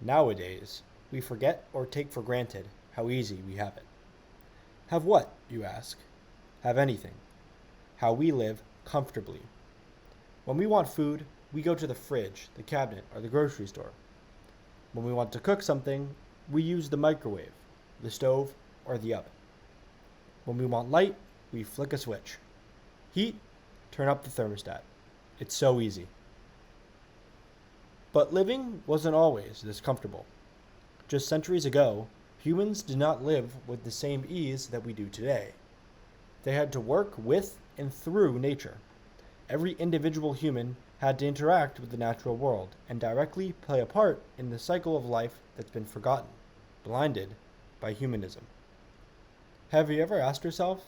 Nowadays, we forget or take for granted how easy we have it. Have what, you ask? Have anything. How we live comfortably. When we want food, we go to the fridge, the cabinet, or the grocery store. When we want to cook something, we use the microwave, the stove, or the oven. When we want light, we flick a switch. Heat, turn up the thermostat. It's so easy. But living wasn't always this comfortable. Just centuries ago, humans did not live with the same ease that we do today. They had to work with and through nature. Every individual human had to interact with the natural world and directly play a part in the cycle of life that's been forgotten, blinded by humanism. Have you ever asked yourself,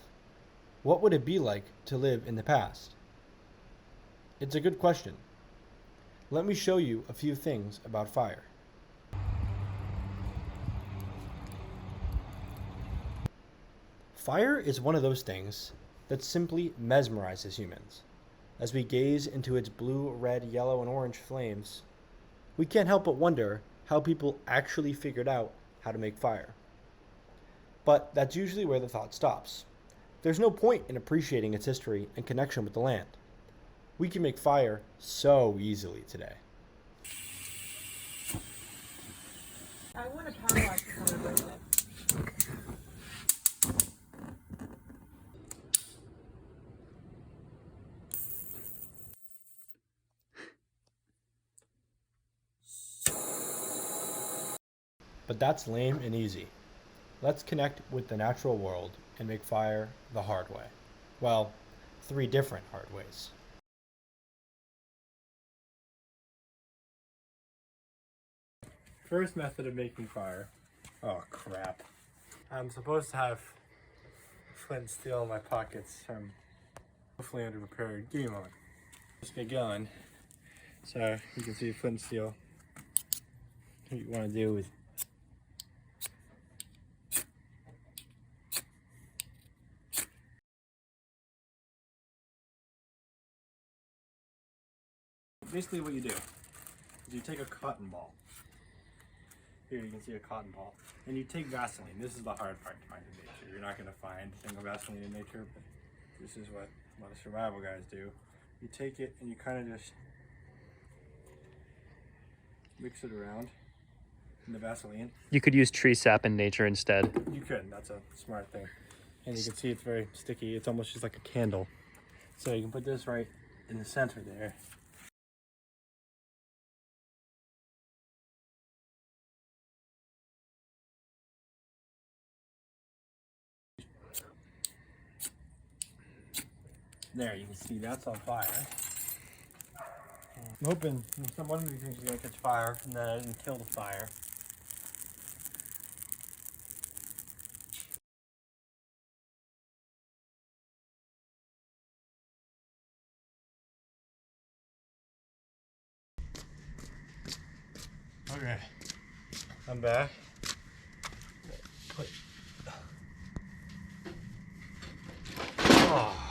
what would it be like to live in the past? It's a good question. Let me show you a few things about fire. Fire is one of those things that simply mesmerizes humans. As we gaze into its blue, red, yellow, and orange flames, we can't help but wonder how people actually figured out how to make fire. But that's usually where the thought stops. There's no point in appreciating its history and connection with the land. We can make fire so easily today. I want a power wash for my birthday. But that's lame and easy. Let's connect with the natural world and make fire the hard way. Well, 3 different hard ways. First method of making fire. Oh crap. I'm supposed to have flint and steel in my pockets. I'm hopefully underprepared. Give me a moment. Let's get going. So you can see flint and steel. What you want to do is basically what you do is you take a cotton ball. Here you can see a cotton ball. And you take Vaseline. This is the hard part to find in nature. You're not going to find single Vaseline in nature, but this is what a lot of survival guys do. You take it and you kind of just mix it around in the Vaseline. You could use tree sap in nature instead. You could. That's a smart thing. And you can see it's very sticky. It's almost just like a candle. So you can put this right in the center there. There, you can see that's on fire. I'm hoping one of these things is going to catch fire and then I didn't kill the fire. Okay, I'm back. Oh.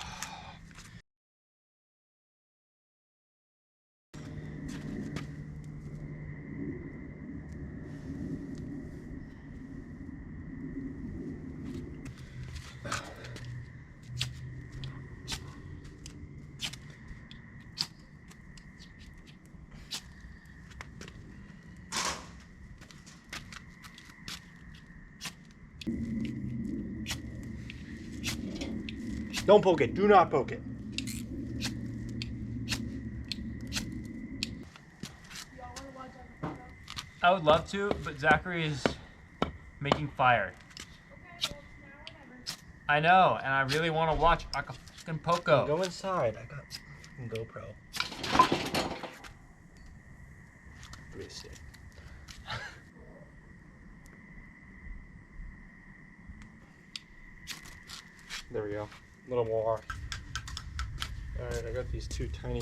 Don't poke it. Do not poke it. I would love to, but Zachary is making fire. I know, and I really want to watch Acapulco. Go inside. I got a GoPro. Missed it. There we go. A little more. Alright, I got these 2 tiny.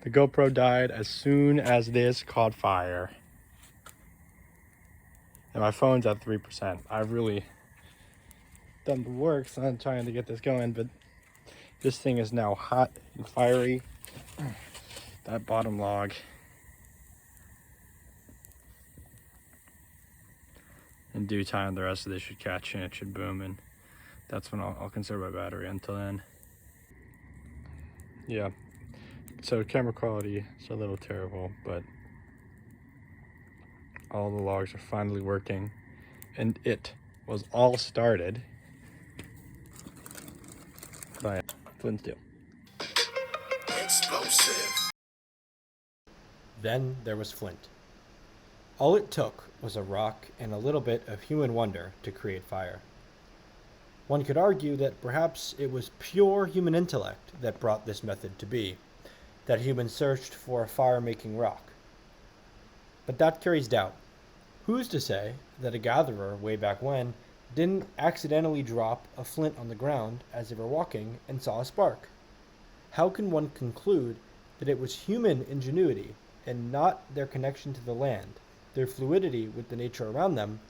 The GoPro died as soon as this caught fire. And my phone's at 3%. I've really done the work, so I'm trying to get this going, but this thing is now hot and fiery. That bottom log. In due time, the rest of this should catch and it should boom, and that's when I'll conserve my battery until then. Yeah, so camera quality is a little terrible, but all the logs are finally working, and it was all started by flint steel. Xxplosive. Then there was flint. All it took was a rock and a little bit of human wonder to create fire. One could argue that perhaps it was pure human intellect that brought this method to be, that humans searched for a fire-making rock. But that carries doubt. Who's to say that a gatherer way back when didn't accidentally drop a flint on the ground as they were walking and saw a spark? How can one conclude that it was human ingenuity and not their connection to the land, their fluidity with the nature around them,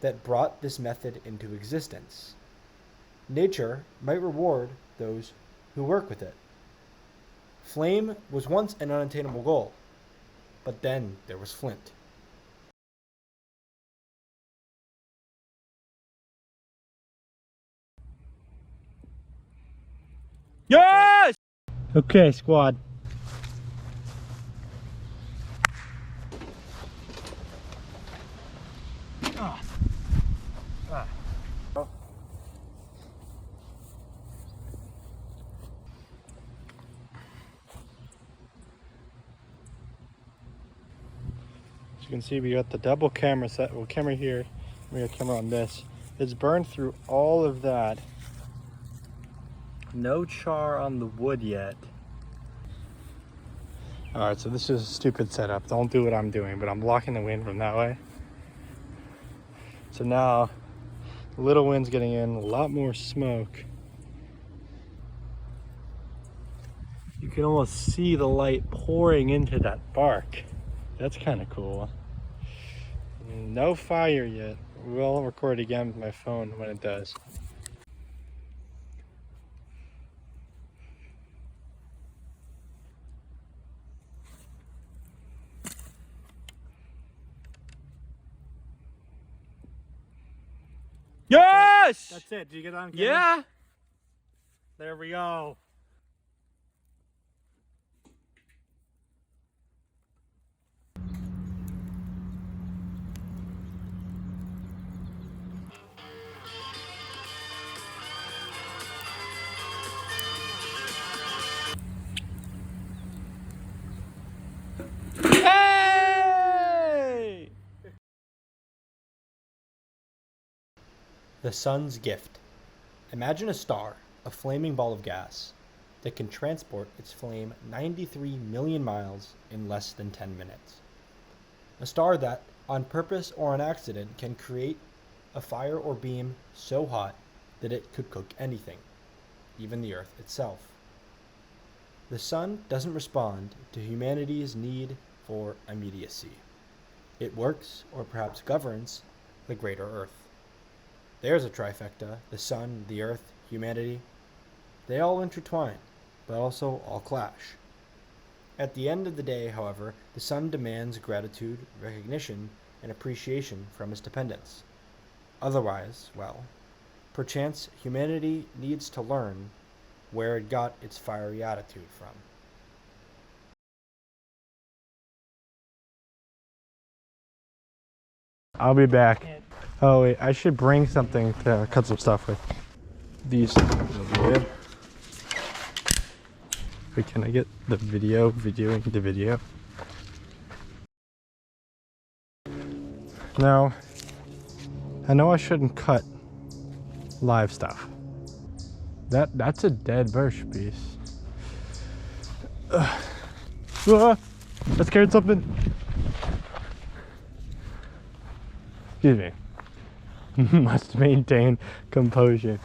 that brought this method into existence? Nature might reward those who work with it. Flame was once an unattainable goal, but then there was flint. Yes! Okay, squad. As you can see, we got the double camera set. Well, camera here. We got camera on this. It's burned through all of that. No char on the wood yet. Alright, so this is a stupid setup. Don't do what I'm doing, but I'm blocking the wind from that way. So now, a little wind's getting in, a lot more smoke. You can almost see the light pouring into that bark. That's kind of cool. No fire yet. We'll record again with my phone when it does. Yes! That's it. Did you get on camera? Yeah! There we go. Hey! The sun's gift. Imagine a star, a flaming ball of gas, that can transport its flame 93 million miles in less than 10 minutes. A star that, on purpose or on accident, can create a fire or beam so hot that it could cook anything, even the Earth itself. The sun doesn't respond to humanity's need for immediacy. It works, or perhaps governs, the greater Earth. There's a trifecta: the sun, the earth, humanity. They all intertwine, but also all clash. At the end of the day, however, the sun demands gratitude, recognition, and appreciation from its dependents. Otherwise, well, perchance humanity needs to learn where it got its fiery attitude from. I'll be back. Oh wait, I should bring something to cut some stuff with. These. Wait, can I get the videoing the video? Now, I know I shouldn't cut live stuff. That's a dead bush piece. I scared something. Excuse me. Must maintain composure.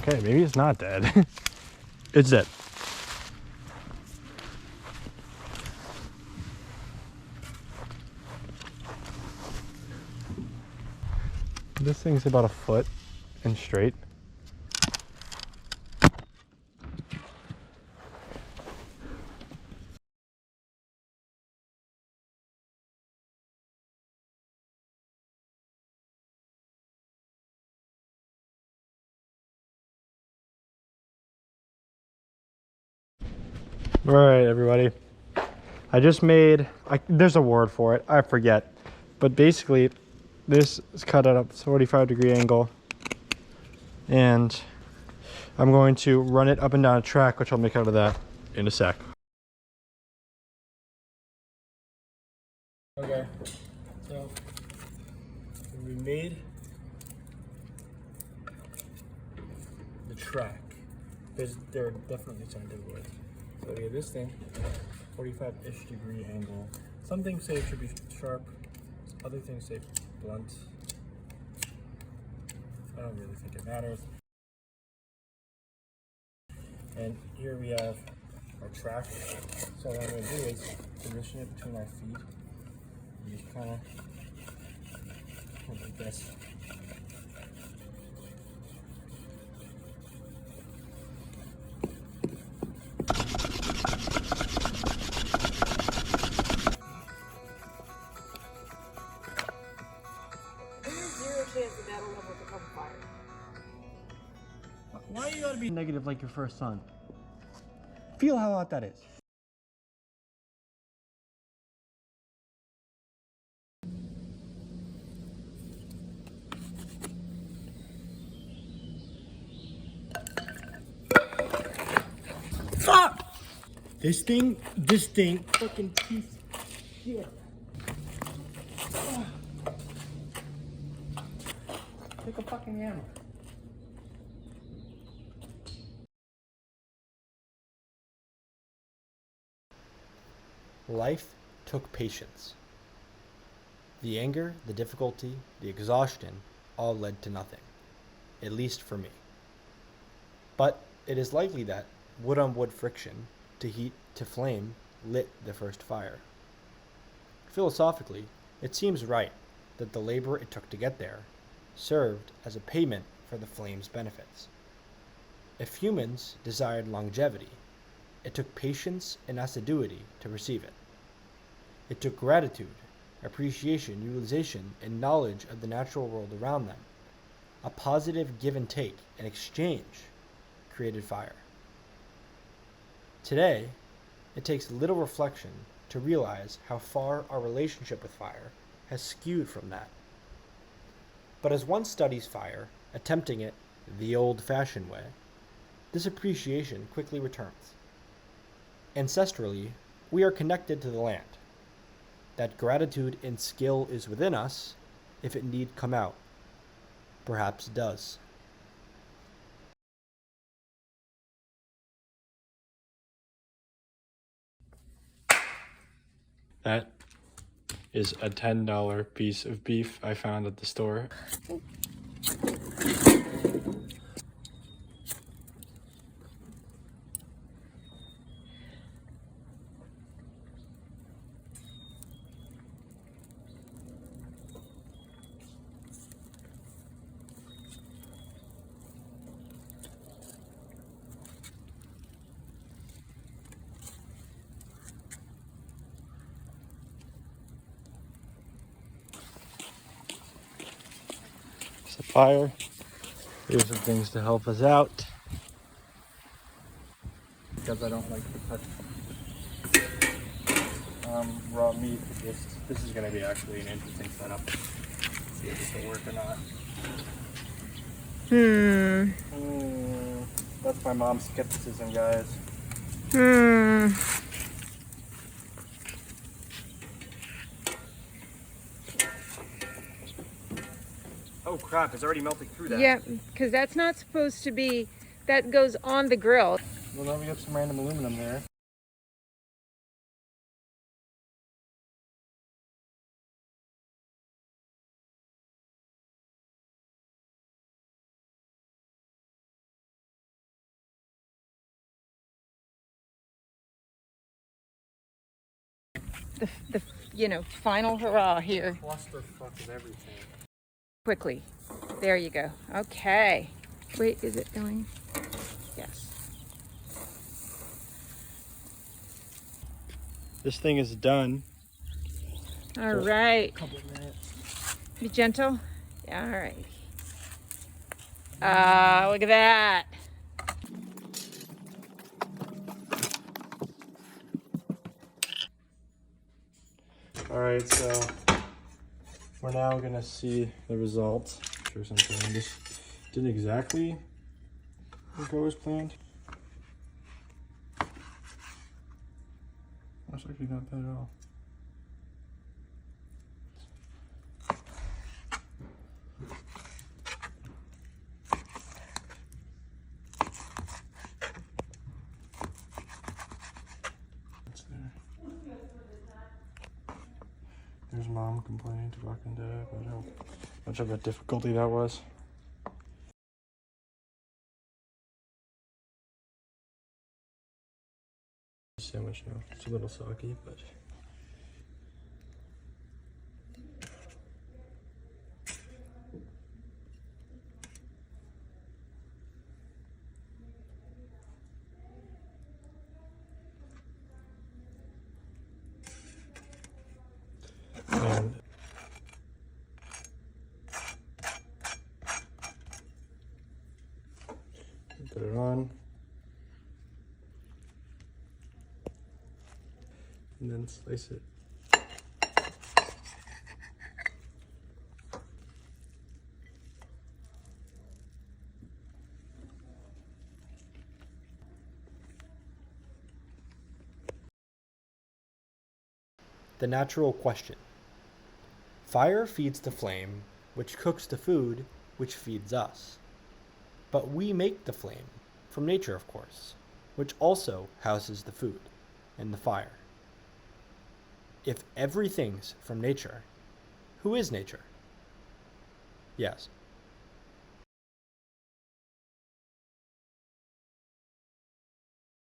Okay, maybe it's not dead. It's dead. This thing's about a foot and straight. All right, everybody. I just made, there's a word for it, I forget. But basically, this is cut at a 45-degree angle. And I'm going to run it up and down a track, which I'll make out of that in a sec. Okay, so we made the track. There are definitely scientific ways. So we have this thing, 45-ish degree angle. Some things say it should be sharp, other things say blunt. I don't really think it matters. And here we have our track. So what I'm going to do is position it between our feet. And just kind of like this. There's zero chance that that'll ever become fire. Why you gotta be negative like your first son? Feel how hot that is. Fuck! This thing, fucking piece of shit. Take a fucking hammer. Life took patience. The anger, the difficulty, the exhaustion all led to nothing, at least for me. But it is likely that wood on wood friction, to heat to flame, lit the first fire. Philosophically, it seems right that the labor it took to get there served as a payment for the flame's benefits. If humans desired longevity, it took patience and assiduity to receive it. It took gratitude, appreciation, utilization, and knowledge of the natural world around them. A positive give and take and exchange created fire. Today, it takes little reflection to realize how far our relationship with fire has skewed from that. But as one studies fire, attempting it the old-fashioned way, this appreciation quickly returns. Ancestrally, we are connected to the land. That gratitude and skill is within us, if it need come out. Perhaps it does. That is a $10 piece of beef I found at the store. It's a fire. Here's some things to help us out. Because I don't like to touch raw meat. This is going to be actually an interesting setup. See if this will work or not. That's my mom's skepticism, guys. Oh crap, it's already melting through that. Yeah, because that's not supposed to be, that goes on the grill. Well, now we have some random aluminum there. the final hurrah here. Clusterfuck of everything. Quickly. There you go. Okay. Wait, is it going? Yes. This thing is done. All right. Couple of minutes. Be gentle. Yeah, all right. Look at that. All right, so we're now gonna see the results. Sure, something this didn't exactly go as planned. That's actually not bad at all. That's there. There's mom complaining to fucking dad about how much of a difficulty that was. Sandwich now. It's a little soggy, but and put it on. And then slice it. The natural question. Fire feeds the flame, which cooks the food, which feeds us. But we make the flame, from nature of course, which also houses the food and the fire. If everything's from nature, who is nature? Yes,